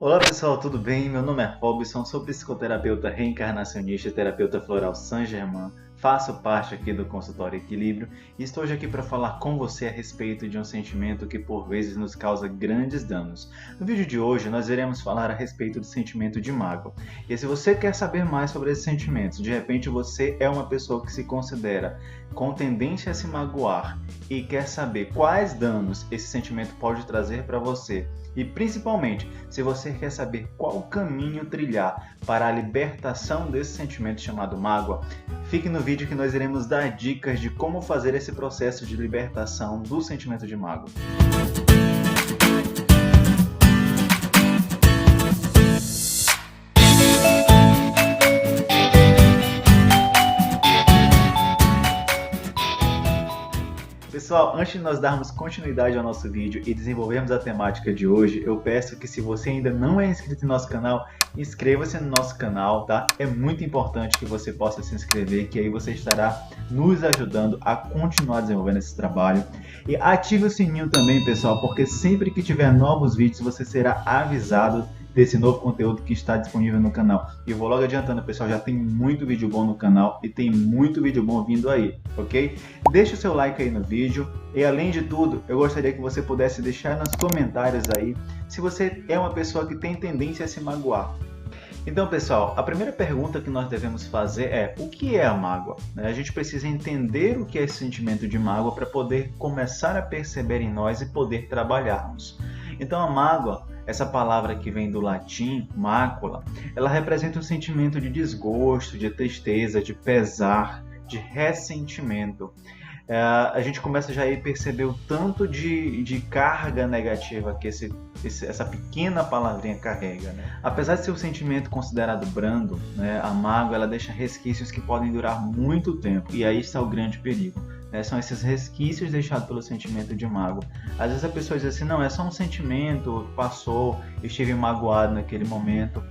Olá pessoal, tudo bem? Meu nome é Robson, sou psicoterapeuta reencarnacionista e terapeuta floral Saint-Germain. Faço parte aqui do Consultório Equilíbrio e estou hoje aqui para falar com você a respeito de um sentimento que por vezes nos causa grandes danos. No vídeo de hoje nós iremos falar a respeito do sentimento de mágoa. E se você quer saber mais sobre esses sentimentos, de repente você é uma pessoa que se considera com tendência a se magoar e quer saber quais danos esse sentimento pode trazer para você, e principalmente, se você quer saber qual caminho trilhar para a libertação desse sentimento chamado mágoa, fique no vídeo que nós iremos dar dicas de como fazer esse processo de libertação do sentimento de mágoa. Pessoal, antes de nós darmos continuidade ao nosso vídeo e desenvolvermos a temática de hoje, eu peço que se você ainda não é inscrito no nosso canal, inscreva-se no nosso canal, tá? É muito importante que você possa se inscrever, que aí você estará nos ajudando a continuar desenvolvendo esse trabalho. E ative o sininho também, pessoal, porque sempre que tiver novos vídeos, você será avisado desse novo conteúdo que está disponível no canal. E vou logo adiantando, pessoal, já tem muito vídeo bom no canal e tem muito vídeo bom vindo aí, ok? Deixa o seu like aí no vídeo e, além de tudo, eu gostaria que você pudesse deixar nos comentários aí se você é uma pessoa que tem tendência a se magoar. Então, pessoal, a primeira pergunta que nós devemos fazer é: o que é a mágoa? A gente precisa entender o que é esse sentimento de mágoa para poder começar a perceber em nós e poder trabalharmos. Então, a mágoa, essa palavra que vem do latim, mácula, ela representa um sentimento de desgosto, de tristeza, de pesar, de ressentimento. A gente começa já a perceber o tanto de carga negativa que essa pequena palavrinha carrega, né? Apesar de ser um sentimento considerado brando, né, a mágoa ela deixa resquícios que podem durar muito tempo, e aí está o grande perigo. São esses resquícios deixados pelo sentimento de mágoa. Às vezes a pessoa diz assim: não, é só um sentimento, passou, estive magoado naquele momento.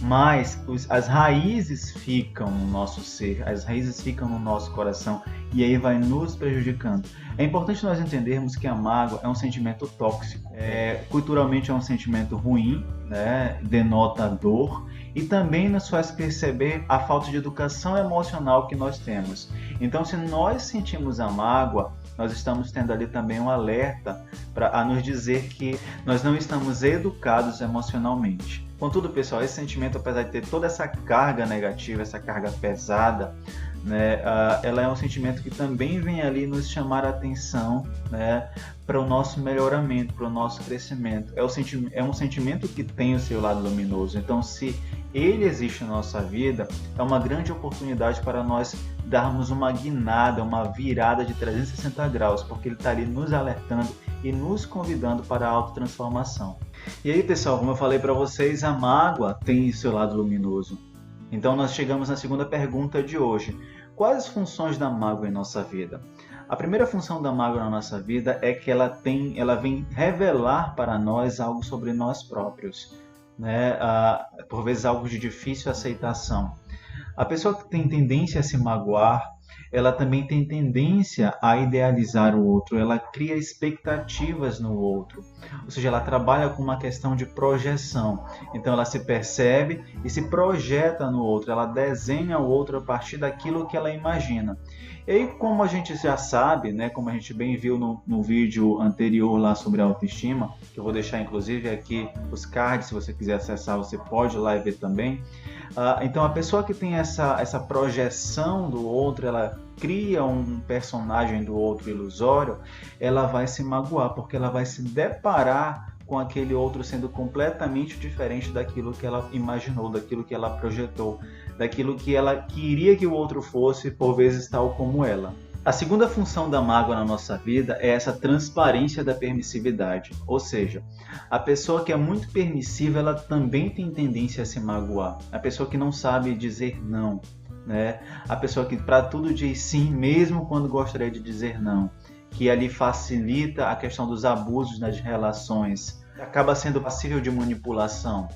Mas as raízes ficam no nosso ser, as raízes ficam no nosso coração, e aí vai nos prejudicando. É importante nós entendermos que a mágoa é um sentimento tóxico. Culturalmente é um sentimento ruim, né? Denota dor, e também nos faz perceber a falta de educação emocional que nós temos. Então, se nós sentimos a mágoa, nós estamos tendo ali também um alerta a nos dizer que nós não estamos educados emocionalmente. Contudo, pessoal, esse sentimento, apesar de ter toda essa carga negativa, essa carga pesada, né, ela é um sentimento que também vem ali nos chamar a atenção, né, para o nosso melhoramento, para o nosso crescimento. É um sentimento que tem o seu lado luminoso. Então, se ele existe na nossa vida, é uma grande oportunidade para nós darmos uma guinada, uma virada de 360 graus, porque ele está ali nos alertando e nos convidando para a autotransformação. E aí, pessoal, como eu falei para vocês, a mágoa tem o seu lado luminoso. Então nós chegamos na segunda pergunta de hoje: quais as funções da mágoa em nossa vida? A primeira função da mágoa na nossa vida é que ela vem revelar para nós algo sobre nós próprios, né? Por vezes algo de difícil aceitação. A pessoa que tem tendência a se magoar, ela também tem tendência a idealizar o outro, ela cria expectativas no outro, ou seja, ela trabalha com uma questão de projeção. Então ela se percebe e se projeta no outro, ela desenha o outro a partir daquilo que ela imagina. E aí, como a gente já sabe, né, como a gente bem viu no vídeo anterior lá sobre a autoestima, que eu vou deixar inclusive aqui os cards, se você quiser acessar, você pode ir lá e ver também. Então a pessoa que tem essa projeção do outro, ela cria um personagem do outro ilusório, ela vai se magoar, porque ela vai se deparar com aquele outro sendo completamente diferente daquilo que ela imaginou, daquilo que ela projetou, daquilo que ela queria que o outro fosse, por vezes tal como ela. A segunda função da mágoa na nossa vida é essa transparência da permissividade, ou seja, a pessoa que é muito permissiva, ela também tem tendência a se magoar. A pessoa que não sabe dizer não, né? A pessoa que para tudo diz sim, mesmo quando gostaria de dizer não, que ali facilita a questão dos abusos nas relações, acaba sendo passível de manipulação.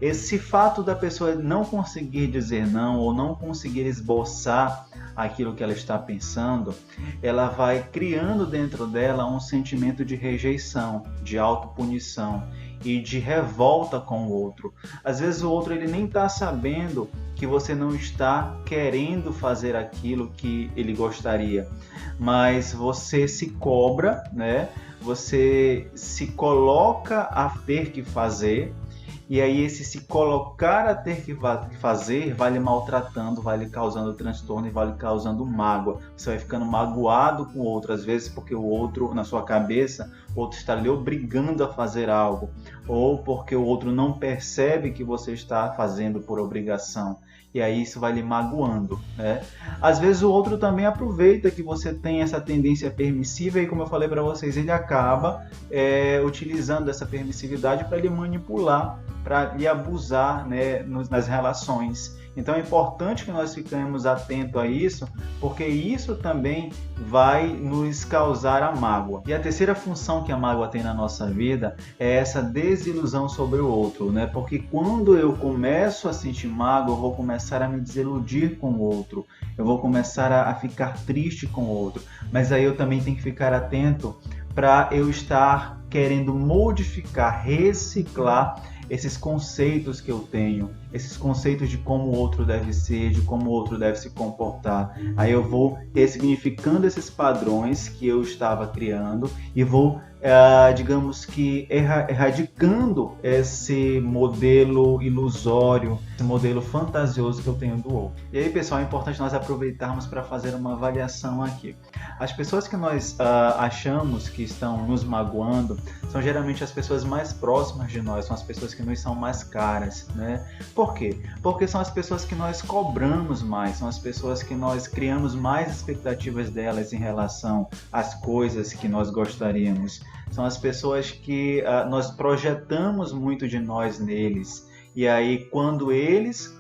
Esse fato da pessoa não conseguir dizer não ou não conseguir esboçar aquilo que ela está pensando, ela vai criando dentro dela um sentimento de rejeição, de autopunição. e de revolta com o outro. Às vezes o outro ele nem está sabendo que você não está querendo fazer aquilo que ele gostaria, mas você se cobra, né? Você se coloca a ter que fazer, e aí esse se colocar a ter que fazer vai lhe maltratando, vai lhe causando transtorno e vai lhe causando mágoa. Você vai ficando magoado com o outro, às vezes porque o outro, na sua cabeça, o outro está lhe obrigando a fazer algo, ou porque o outro não percebe que você está fazendo por obrigação. E aí isso vai lhe magoando, né? Às vezes o outro também aproveita que você tem essa tendência permissiva e, como eu falei para vocês, ele acaba utilizando essa permissividade para lhe manipular, para lhe abusar, né, nas relações. Então é importante que nós fiquemos atentos a isso, porque isso também vai nos causar a mágoa. E a terceira função que a mágoa tem na nossa vida é essa desilusão sobre o outro, né? Porque quando eu começo a sentir mágoa, eu vou começar a me desiludir com o outro, eu vou começar a ficar triste com o outro. Mas aí eu também tenho que ficar atento para eu estar querendo modificar, reciclar esses conceitos que eu tenho, esses conceitos de como o outro deve ser, de como o outro deve se comportar. Aí eu vou ressignificando esses padrões que eu estava criando e vou, digamos que, erradicando esse modelo ilusório, esse modelo fantasioso que eu tenho do outro. E aí, pessoal, é importante nós aproveitarmos para fazer uma avaliação aqui. As pessoas que nós achamos que estão nos magoando são geralmente as pessoas mais próximas de nós, são as pessoas que nos são mais caras, né? Por quê? Porque são as pessoas que nós cobramos mais, são as pessoas que nós criamos mais expectativas delas em relação às coisas que nós gostaríamos. São as pessoas que nós projetamos muito de nós neles. E aí, quando eles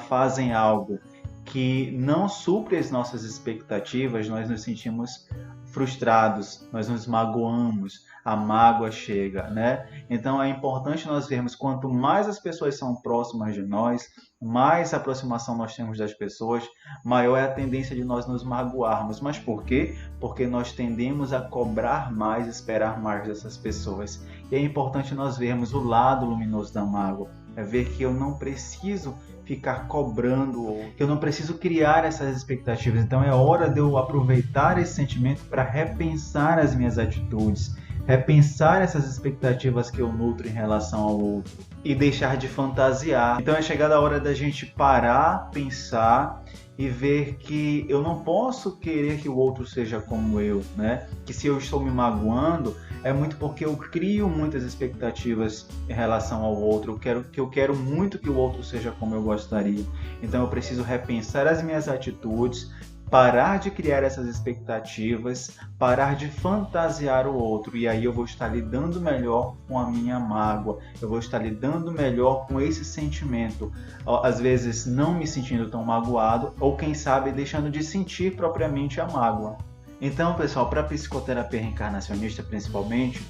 fazem algo que não supre as nossas expectativas, nós nos sentimos frustrados, nós nos magoamos, a mágoa chega, né? Então é importante nós vermos quanto mais as pessoas são próximas de nós, mais aproximação nós temos das pessoas, maior é a tendência de nós nos magoarmos. Mas por quê? Porque nós tendemos a cobrar mais, esperar mais dessas pessoas. E é importante nós vermos o lado luminoso da mágoa, é ver que eu não preciso ficar cobrando, que eu não preciso criar essas expectativas. Então é hora de eu aproveitar esse sentimento para repensar as minhas atitudes, repensar essas expectativas que eu nutro em relação ao outro e deixar de fantasiar. Então é chegada a hora da gente parar, pensar e ver que eu não posso querer que o outro seja como eu, né? Que se eu estou me magoando, é muito porque eu crio muitas expectativas em relação ao outro. Eu quero muito que o outro seja como eu gostaria. Então eu preciso repensar as minhas atitudes, parar de criar essas expectativas, parar de fantasiar o outro, e aí eu vou estar lidando melhor com a minha mágoa, eu vou estar lidando melhor com esse sentimento, às vezes não me sentindo tão magoado, ou quem sabe deixando de sentir propriamente a mágoa. Então, pessoal, para a psicoterapia reencarnacionista principalmente,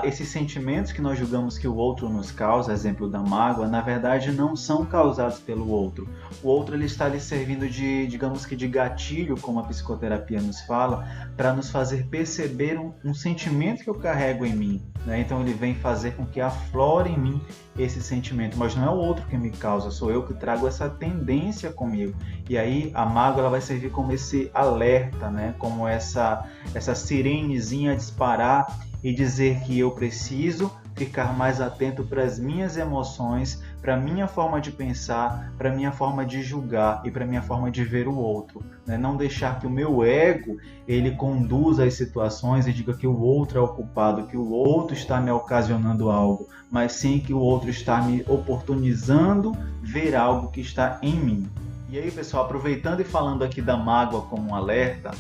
esses sentimentos que nós julgamos que o outro nos causa, exemplo da mágoa, na verdade não são causados pelo outro. O outro ele está lhe servindo de, digamos que de gatilho, como a psicoterapia nos fala, para nos fazer perceber um sentimento que eu carrego em mim, né? Então ele vem fazer com que aflore em mim esse sentimento, mas não é o outro que me causa, sou eu que trago essa tendência comigo. E aí a mágoa ela vai servir como esse alerta, né? Como essa sirenezinha a disparar e dizer que eu preciso ficar mais atento para as minhas emoções, para a minha forma de pensar, para a minha forma de julgar e para a minha forma de ver o outro, né? Não deixar que o meu ego ele conduza as situações e diga que o outro é o culpado, que o outro está me ocasionando algo, mas sim que o outro está me oportunizando ver algo que está em mim. E aí, pessoal, aproveitando e falando aqui da mágoa como um alerta,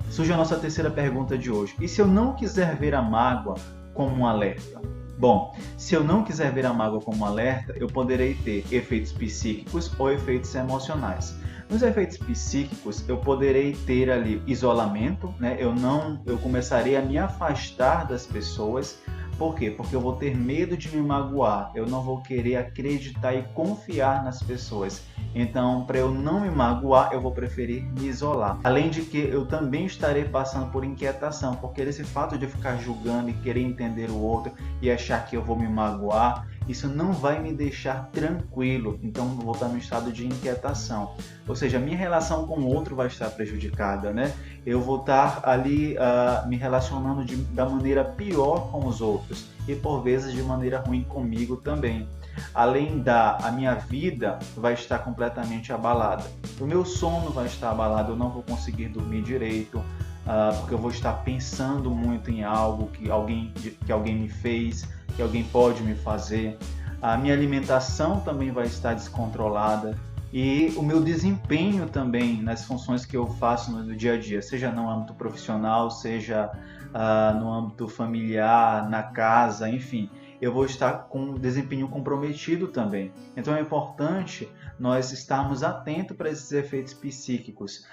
surge a nossa terceira pergunta de hoje. E se eu não quiser ver a mágoa como um alerta? Bom, se eu não quiser ver a mágoa como um alerta, eu poderei ter efeitos psíquicos ou efeitos emocionais. Nos efeitos psíquicos, eu poderei ter ali isolamento, né? Eu começarei a me afastar das pessoas. Por quê? Porque eu vou ter medo de me magoar, eu não vou querer acreditar e confiar nas pessoas. Então, para eu não me magoar, eu vou preferir me isolar. Além de que eu também estarei passando por inquietação, porque esse fato de ficar julgando e querer entender o outro e achar que eu vou me magoar, isso não vai me deixar tranquilo. Então, eu vou estar no estado de inquietação. Ou seja, a minha relação com o outro vai estar prejudicada, né? Eu vou estar ali me relacionando da maneira pior com os outros e por vezes de maneira ruim comigo também. Além a minha vida vai estar completamente abalada. O meu sono vai estar abalado, eu não vou conseguir dormir direito, porque eu vou estar pensando muito em algo que alguém me fez, que alguém pode me fazer. A minha alimentação também vai estar descontrolada. E o meu desempenho também nas funções que eu faço no dia a dia, seja no âmbito profissional, seja no âmbito familiar, na casa, enfim, eu vou estar com um desempenho comprometido também. Então é importante nós estarmos atentos para esses efeitos psíquicos.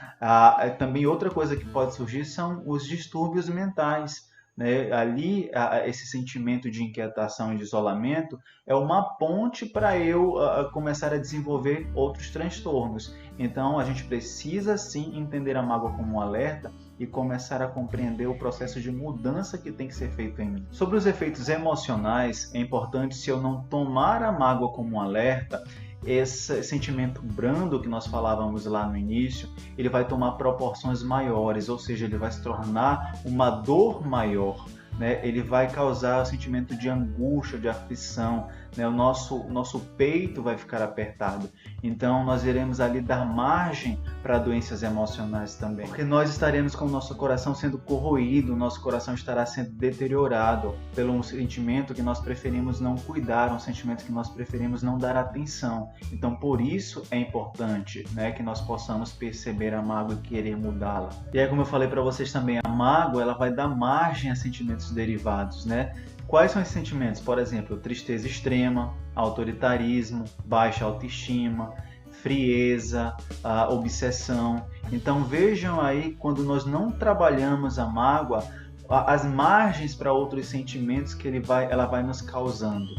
Também outra coisa que pode surgir são os distúrbios mentais. Né? Ali, esse sentimento de inquietação e de isolamento é uma ponte para eu começar a desenvolver outros transtornos. Então, a gente precisa sim entender a mágoa como um alerta e começar a compreender o processo de mudança que tem que ser feito em mim. Sobre os efeitos emocionais, é importante, se eu não tomar a mágoa como um alerta, esse sentimento brando que nós falávamos lá no início, ele vai tomar proporções maiores, ou seja, ele vai se tornar uma dor maior, né? Ele vai causar o sentimento de angústia, de aflição, né? O nosso peito vai ficar apertado. Então, nós iremos ali dar margem para doenças emocionais também. Porque nós estaremos com o nosso coração sendo corroído, o nosso coração estará sendo deteriorado pelo um sentimento que nós preferimos não cuidar, um sentimento que nós preferimos não dar atenção. Então, por isso é importante, né, que nós possamos perceber a mágoa e querer mudá-la. E aí, como eu falei para vocês também, a mágoa ela vai dar margem a sentimentos derivados, né? Quais são esses sentimentos? Por exemplo, tristeza extrema, autoritarismo, baixa autoestima, frieza, obsessão. Então vejam aí, quando nós não trabalhamos a mágoa, as margens para outros sentimentos que ela vai nos causando.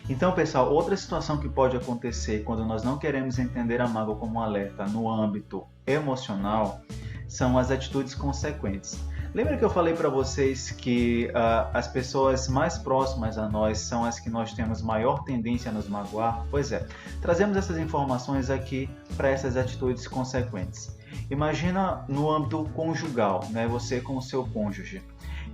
Então, pessoal, outra situação que pode acontecer quando nós não queremos entender a mágoa como um alerta no âmbito emocional são as atitudes consequentes. Lembra que eu falei para vocês que as pessoas mais próximas a nós são as que nós temos maior tendência a nos magoar? Pois é, trazemos essas informações aqui para essas atitudes consequentes. Imagina no âmbito conjugal, né? Você com o seu cônjuge.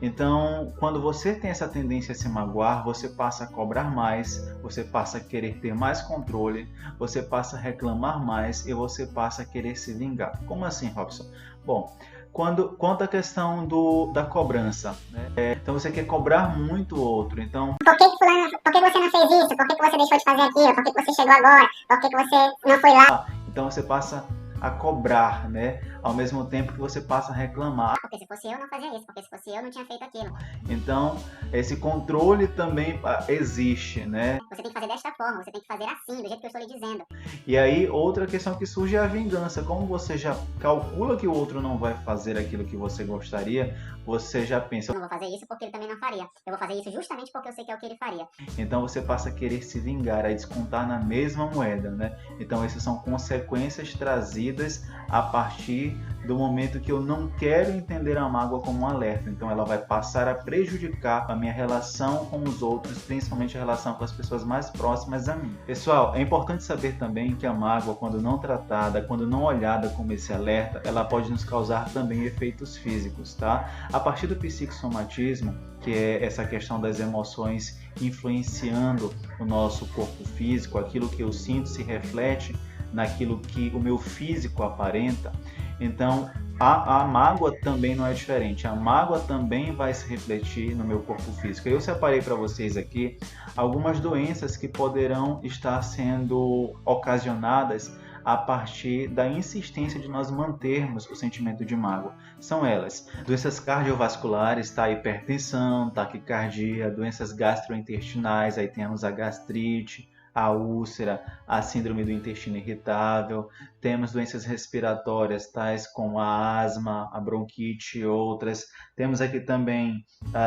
Então, quando você tem essa tendência a se magoar, você passa a cobrar mais, você passa a querer ter mais controle, você passa a reclamar mais e você passa a querer se vingar. Como assim, Robson? Bom, quanto à questão da cobrança, né? Então você quer cobrar muito o outro, então... Por que você não fez isso? Por que você deixou de fazer aquilo? Por que você chegou agora? Por que você não foi lá? Então você passa a cobrar, né? Ao mesmo tempo que você passa a reclamar. Porque se fosse eu, não fazia isso. Porque se fosse eu, não tinha feito aquilo. Então, esse controle também existe, né? Você tem que fazer desta forma, você tem que fazer assim, do jeito que eu estou lhe dizendo. E aí, outra questão que surge é a vingança. Como você já calcula que o outro não vai fazer aquilo que você gostaria, você já pensa... Eu não vou fazer isso porque ele também não faria. Eu vou fazer isso justamente porque eu sei que é o que ele faria. Então você passa a querer se vingar, a descontar na mesma moeda, né? Então essas são consequências trazidas a partir do momento que eu não quero entender a mágoa como um alerta. Então ela vai passar a prejudicar a minha relação com os outros, principalmente a relação com as pessoas mais próximas a mim. Pessoal, é importante saber também que a mágoa, quando não tratada, quando não olhada como esse alerta, ela pode nos causar também efeitos físicos, tá? A partir do psicossomatismo, que é essa questão das emoções influenciando o nosso corpo físico, aquilo que eu sinto se reflete naquilo que o meu físico aparenta. Então, a mágoa também não é diferente. A mágoa também vai se refletir no meu corpo físico. Eu separei para vocês aqui algumas doenças que poderão estar sendo ocasionadas a partir da insistência de nós mantermos o sentimento de mágoa. São elas: doenças cardiovasculares, tá? Hipertensão, taquicardia, doenças gastrointestinais, aí temos a gastrite, a úlcera, a síndrome do intestino irritável, temos doenças respiratórias, tais como a asma, a bronquite e outras. Temos aqui também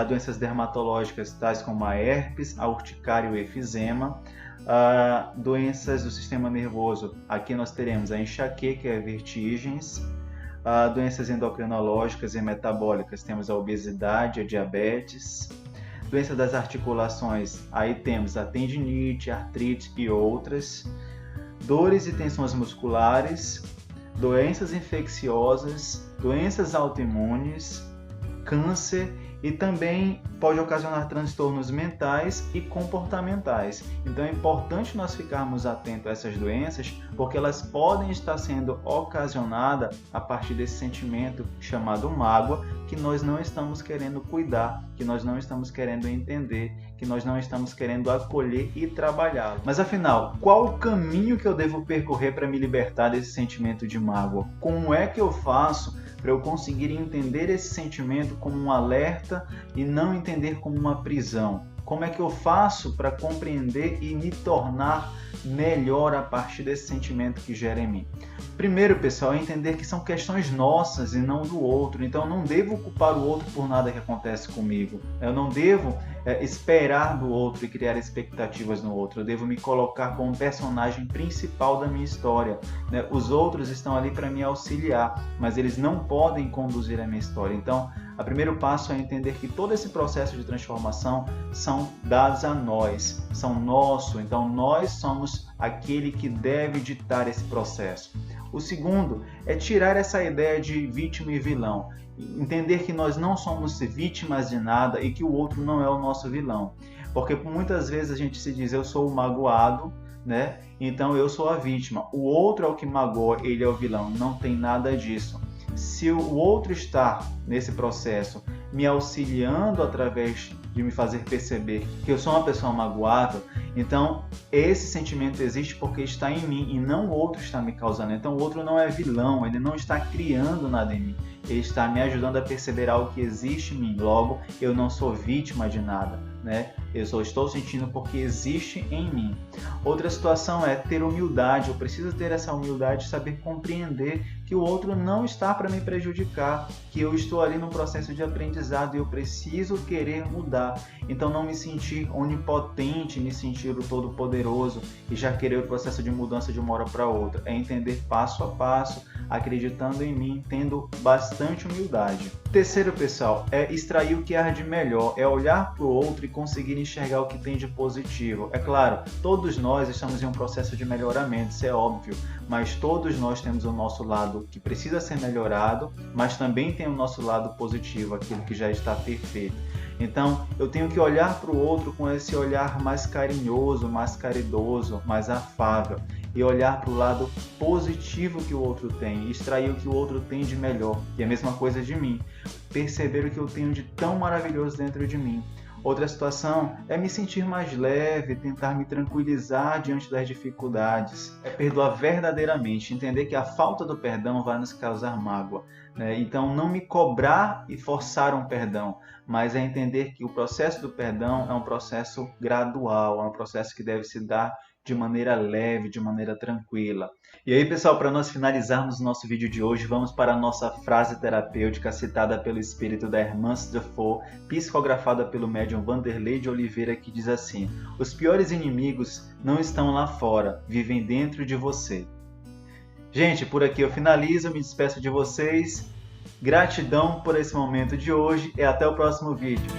doenças dermatológicas, tais como a herpes, a urticária e o efizema. Doenças do sistema nervoso, aqui nós teremos a enxaqueca e a vertigens. Doenças endocrinológicas e metabólicas, temos a obesidade, a diabetes. Doença das articulações, aí temos a tendinite, artrite e outras. Dores e tensões musculares, doenças infecciosas, doenças autoimunes, câncer e também pode ocasionar transtornos mentais e comportamentais. Então é importante nós ficarmos atentos a essas doenças, porque elas podem estar sendo ocasionadas a partir desse sentimento chamado mágoa, que nós não estamos querendo cuidar, que nós não estamos querendo entender, que nós não estamos querendo acolher e trabalhar. Mas afinal, qual o caminho que eu devo percorrer para me libertar desse sentimento de mágoa? Como é que eu faço para eu conseguir entender esse sentimento como um alerta e não entender como uma prisão? Como é que eu faço para compreender e me tornar melhor a partir desse sentimento que gera em mim? Primeiro, pessoal, é entender que são questões nossas e não do outro. Então, eu não devo culpar o outro por nada que acontece comigo. Eu não devo esperar do outro e criar expectativas no outro. Eu devo me colocar como personagem principal da minha história. Os outros estão ali para me auxiliar, mas eles não podem conduzir a minha história. Então, o primeiro passo é entender que todo esse processo de transformação são dados a nós, são nosso. Então, nós somos aquele que deve ditar esse processo. O segundo é tirar essa ideia de vítima e vilão. Entender que nós não somos vítimas de nada e que o outro não é o nosso vilão. Porque muitas vezes a gente se diz, eu sou o magoado, né? Então eu sou a vítima. O outro é o que magoa, ele é o vilão. Não tem nada disso. Se o outro está nesse processo me auxiliando através de me fazer perceber que eu sou uma pessoa magoável, então esse sentimento existe porque está em mim e não o outro está me causando. Então o outro não é vilão, ele não está criando nada em mim, ele está me ajudando a perceber algo que existe em mim. Logo, eu não sou vítima de nada, né? Eu só estou sentindo porque existe em mim. Outra situação é ter humildade. Eu preciso ter essa humildade, saber compreender que o outro não está para me prejudicar, que eu estou ali num processo de aprendizado e eu preciso querer mudar. Então não me sentir onipotente, me sentir o todo-poderoso e já querer o processo de mudança de uma hora para outra. É entender passo a passo, acreditando em mim, tendo bastante humildade. Terceiro, pessoal, é extrair o que há de melhor, é olhar para o outro e conseguir enxergar o que tem de positivo. É claro, todos nós estamos em um processo de melhoramento, isso é óbvio, mas todos nós temos o nosso lado que precisa ser melhorado, mas também tem o nosso lado positivo, aquilo que já está perfeito. Então, eu tenho que olhar para o outro com esse olhar mais carinhoso, mais caridoso, mais afável, e olhar para o lado positivo que o outro tem, extrair o que o outro tem de melhor. E a mesma coisa de mim, perceber o que eu tenho de tão maravilhoso dentro de mim. Outra situação é me sentir mais leve, tentar me tranquilizar diante das dificuldades. É perdoar verdadeiramente, entender que a falta do perdão vai nos causar mágoa, né? Então, não me cobrar e forçar um perdão, mas é entender que o processo do perdão é um processo gradual, é um processo que deve se dar de maneira leve, de maneira tranquila. E aí, pessoal, para nós finalizarmos o nosso vídeo de hoje, vamos para a nossa frase terapêutica citada pelo espírito da Hermance Defoe, psicografada pelo médium Vanderlei de Oliveira, que diz assim: os piores inimigos não estão lá fora, vivem dentro de você. Gente, por aqui eu finalizo, me despeço de vocês. Gratidão por esse momento de hoje e até o próximo vídeo.